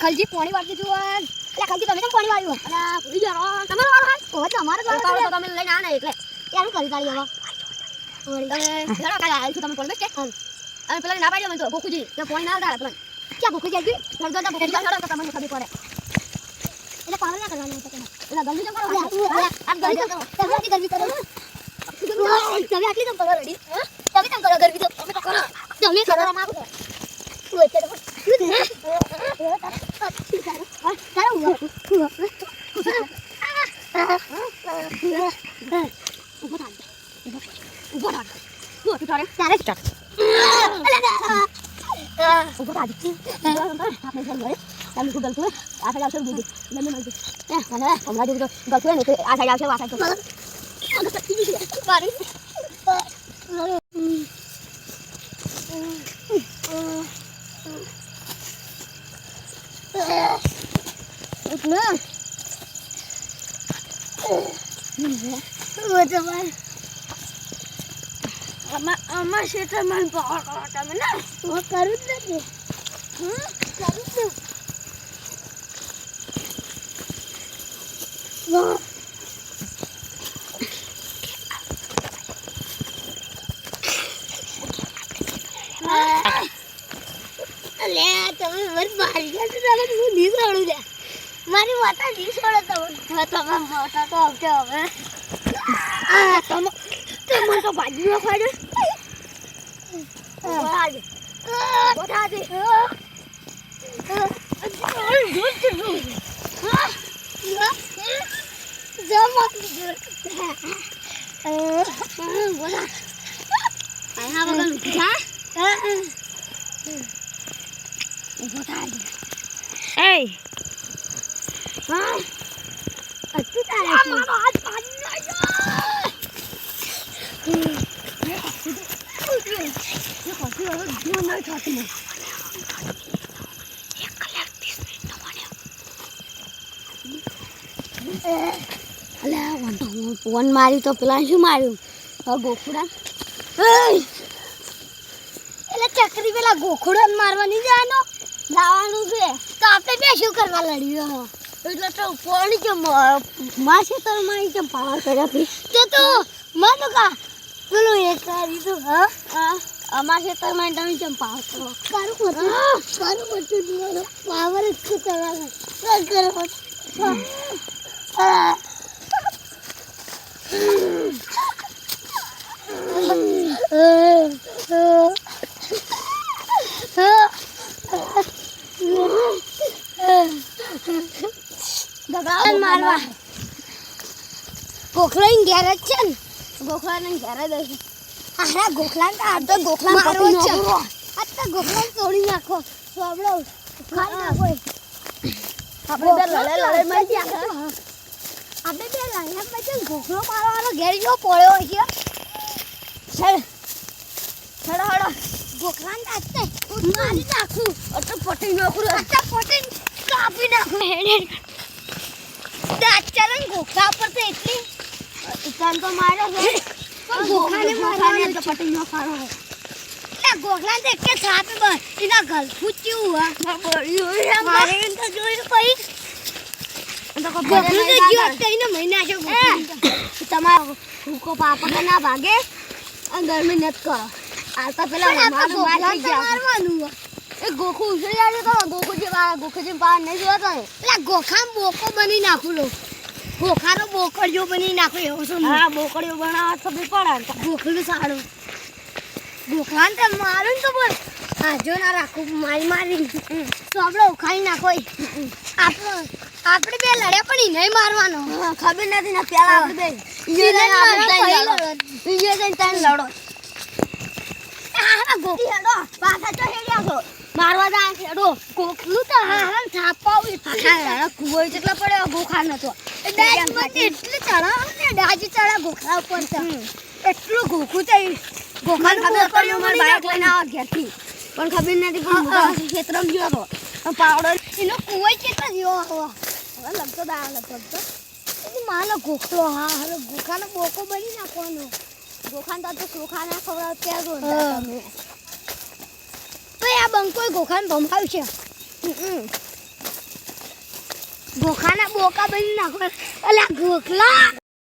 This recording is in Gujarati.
ખલજી પાણી વાળતી છું એટલે ખલજી તમે કેમ પાણી વાળ્યું અલા ભૂલી ગયો તમારો વાળો હાલ ઓ તમારો વાળો તો તમે લઈને આને એટલે યાર કરી તાળી હવે તમે ઘણા કાલે આલ છો તમે કોણ બેઠે અને પેલા ના પાડ્યો મને તો ગોખુજી કે પાણી ના આવતા પેલા ક્યાં ગોખુજી આવી સરદાર ગોખુજી છોડો તો તમને ખબર પડે એટલે પાણી ના કરવાનું તો એટલે ગલદી જમ કરો આપ ગલદી કરો તમે ગલદી કરો તમે આટલી કેમ કરો રેડી તમે કેમ કરો ગરબી તો તમે તો કરો તમે કરો માં આપો તું એટલે Ama siya man po kami na. Karut na din. Karut na. અલે તમે મત મારી ગયા તો તમે હું ની છોડું લે મારી માતા ની છોડો તમે મોટા તો આવશે હવે તમે તો બાજુમાં ખાડે બોલાજે બોલાજે બોલા આયા બગલ ઉઠા બોલાજે એ હા અચ્છા તારે મારો હાથ પાડી ફોન મારી તો પેલા શું માર્યું ગોખુડા એટલે ચકરી પેલા ગોખુડા મારવાની જવાનો લાવવાનું છે તો આપણે બે શું કરવા લડ્યું એટલે તો પાણી કે માસે તો મારી કે પાવર કર્યા તો મને કા પેલું એક કરી તો હા અમારે તો મને તમે કેમ પાવર કરો કારું બધું પાવર જ છે ચલાવે મારવા ગોખલા ઘેર જ છે ને ગોખલા ને ઘેર જ હશે આરા ગોખલા આ તો ગોખલા મારવો છે આ તો ગોખલા તોડી નાખો સોબળો ખાઈ નાખો આપણે બે લડે મરી ગયા આપણે બે લાયા પછી ગોખલો મારવાનો ઘેર જો પડ્યો છે ચલ હડો હડો ગોખલા ને આતે મારી નાખું અટ પટી નાખું અટ પટી કાપી નાખું હેડે દાંત ચલન ગોખલા પર તો એટલી ઇતાન તો માર્યો છે ગોખલાને મારવાનો તો પટી ન ખાણો એટલે ગોખલા ને કે છાપે બસ એના ગલ ફૂચ્યું હા બળ્યો મારે તો જોઈ પઈ તો કો ગોખલું તો જીવ તઈને મહિના છે તમારો હુકો પાપા કે ના ભાગે અંદર મે નત કરો આ તો પેલા મારી ગયા મારવાનું એ ગોખુ ઉછળી આવે તો ગોખુ જે બહાર નહીં જોતો એટલે ગોખા બોકો બની નાખું લો ગોખાનો બોકડિયો બની નાખો એવો છો હા બોકડિયો બનાવવા તો બી પડે ગોખલું સારું ગોખલાન તો મારું તો બોલ હા જો ના રાખું મારી તો આપણે ઉખાઈ નાખો આપણે બે લડ્યા પણ નહીં મારવાનો ખબર નથી ને પેલા આપણે બે લડો ગોખી હેડો પાછા તો હેડ્યા છો મારવા જા હેડો ગોખલું તો હા છાપાવી કુવો જેટલા પડે ગોખા નતો ડાજ મને એટલે ચડાવ ને ડાજ ચડા ગોખલા ઉપર છે એટલું ગોખું છે ગોખાને ખબર પડ્યો માર બાઈક લઈને આવા ઘેરથી પણ ખબર નથી કે મોટા ક્ષેત્રમાં ગયો હતો પાવડો એનો કુવો કેટલા જેવો હવે લગતો દા લગતો માનો ગોખલો હા હવે ગોખાનો બોકો બની નાખવાનો ગોખાન તો ગોખાના ખવડાવ ત્યાં જો તમે તો આ બંકો ગોખાન ભમાવ્યું છે ગોખાના બોકા બની નાખો. અલ્યા ગોખલા